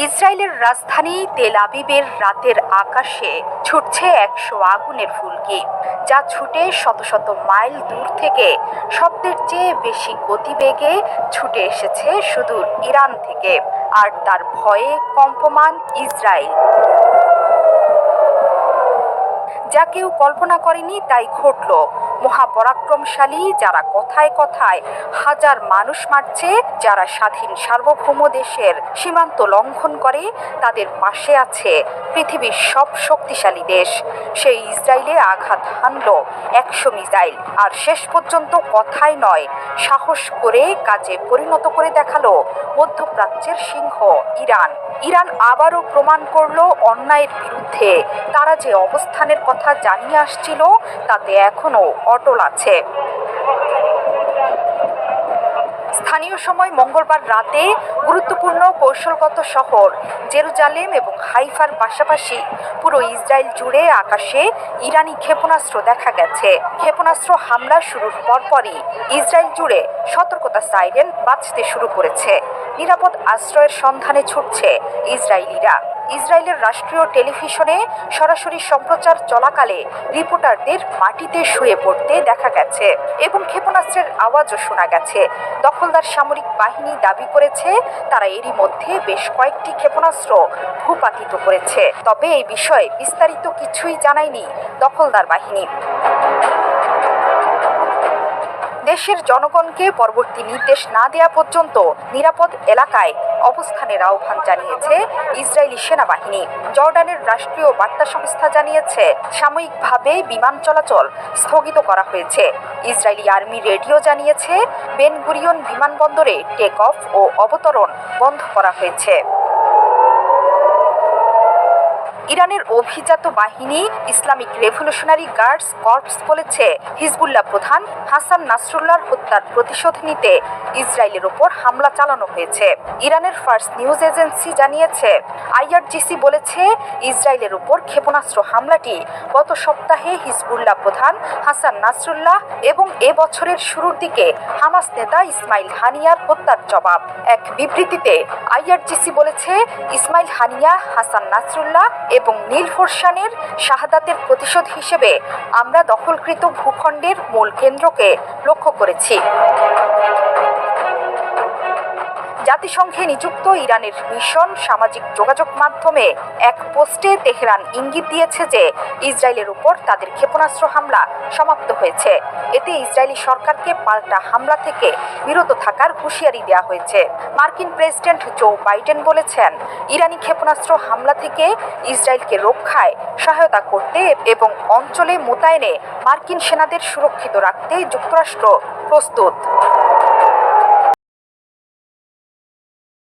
ইসরায়েলের রাজধানী তেল আবিবের রাতের আকাশে ছুটছে ১০০ আগুনের ফুলকি, যা ছুটে শত শত মাইল দূর থেকে শব্দের চেয়ে বেশি গতিবেগে ছুটে এসেছে সুদূর ইরান থেকে। আর তার ভয়ে কম্পমান ইসরায়েল। যা কেউ কল্পনা করেনি তাই ঘটল। মহাপরাক্রমশালী যারা কথায় কথায় হাজার মানুষ মারছে, যারা স্বাধীন সার্বভৌম দেশের সীমান্ত লঙ্ঘন করে, তাদের পাশে আছে পৃথিবীর সব শক্তিশালী দেশ। সেই ইসরায়েলে আঘাত হানল ১০০ মিসাইল। আর শেষ পর্যন্ত কথাই নয়, সাহস করে কাজে পরিণত করে দেখালো মধ্যপ্রাচ্যের সিংহ ইরান। ইরান আবারও প্রমাণ করল অন্যায়ের বিরুদ্ধে তারা যে অবস্থানের কথা জানিয়ে আসছিল তাতে এখনো অটল আছে। স্থানীয় সময় মঙ্গলবার রাতে গুরুত্বপূর্ণ কৌশলগত শহর জেরুজালেম এবং হাইফার পাশাপাশি পুরো ইসরায়েল জুড়ে আকাশে ইরানি ক্ষেপণাস্ত্র দেখা গেছে। ক্ষেপণাস্ত্র হামলা শুরুর পরপরই ইসরায়েল জুড়ে সতর্কতা সাইরেন বাজতে শুরু করেছে। নিরাপদ আশ্রয়ের সন্ধানে ছুটছে ইসরায়েলিরা। ইসরায়েলের রাষ্ট্রীয় টেলিভিশনে সরাসরি সম্প্রচার চলাকালে রিপোর্টারদের মাটিতে শুয়ে পড়তে দেখা গেছে এবং ক্ষেপণাস্ত্রের আওয়াজও শোনা গেছে। দখলদার সামরিক বাহিনী দাবি করেছে তারা এরই মধ্যে বেশ কয়েকটি ক্ষেপণাস্ত্র ভূপাতিত করেছে। তবে এই বিষয়ে বিস্তারিত কিছুই জানায়নি দখলদার বাহিনী। দেশের জনগণকে পরবর্তী নির্দেশ না দেয়া পর্যন্ত নিরাপদ এলাকায় অবস্থানের আহ্বান জানিয়েছে ইসরায়েলি সেনাবাহিনী। জর্ডানের রাষ্ট্রীয় বার্তা সংস্থা জানিয়েছে সাময়িকভাবে বিমান চলাচল স্থগিত করা হয়েছে। ইসরায়েলি আর্মি রেডিও জানিয়েছে বেন গুরিয়ন বিমানবন্দরে টেক অফ ও অবতরণ বন্ধ করা হয়েছে। ইরানের অভিজাত বাহিনী ইসলামিক রেভলিউশনারি গার্ডস কর্পস বলেছে হিজবুল্লাহ প্রধান হাসান নাসরুল্লাহর হত্যার প্রতিশোধ নিতে ইসরায়েলের ওপর হামলা চালানো হয়েছে। ইরানের ফার্স্ট নিউজ এজেন্সি জানিয়েছে আইআরজিসি বলেছে ইসরায়েলের ওপর ক্ষেপণাস্ত্র হামলাটি গত সপ্তাহে হিজবুল্লাহ প্রধান হাসান নাসরুল্লাহ এবং এ বছরের শুরুর দিকে হামাস নেতা ইসমাইল হানিয়ার হত্যার জবাব। এক বিবৃতিতে আইআরজিসি বলেছে ইসমাইল হানিয়া, হাসান নাসরুল্লাহ এবং নীল ফোরশানের শাহাদাতের প্রতিশোধ হিসেবে আমরা দখলকৃত ভূখণ্ডের মূল কেন্দ্রকে লক্ষ্য করেছি। জাতিসংঘে নিযুক্ত ইরানের মিশন সামাজিক যোগাযোগ মাধ্যমে এক পোস্টে তেহরান ইঙ্গিত দিয়েছে যে ইসরায়েলের উপর তাদের ক্ষেপণাস্ত্র হামলা সমাপ্ত হয়েছে। এতে ইসরায়েলি সরকারকে পাল্টা হামলা থেকে বিরত থাকার হুঁশিয়ারি দেওয়া হয়েছে। মার্কিন প্রেসিডেন্ট জো বাইডেন বলেছেন ইরানি ক্ষেপণাস্ত্র হামলা থেকে ইসরায়েলকে রক্ষায় সহায়তা করতে এবং অঞ্চলে মোতায়েনে মার্কিন সেনাদের সুরক্ষিত রাখতে যুক্তরাষ্ট্র প্রস্তুত।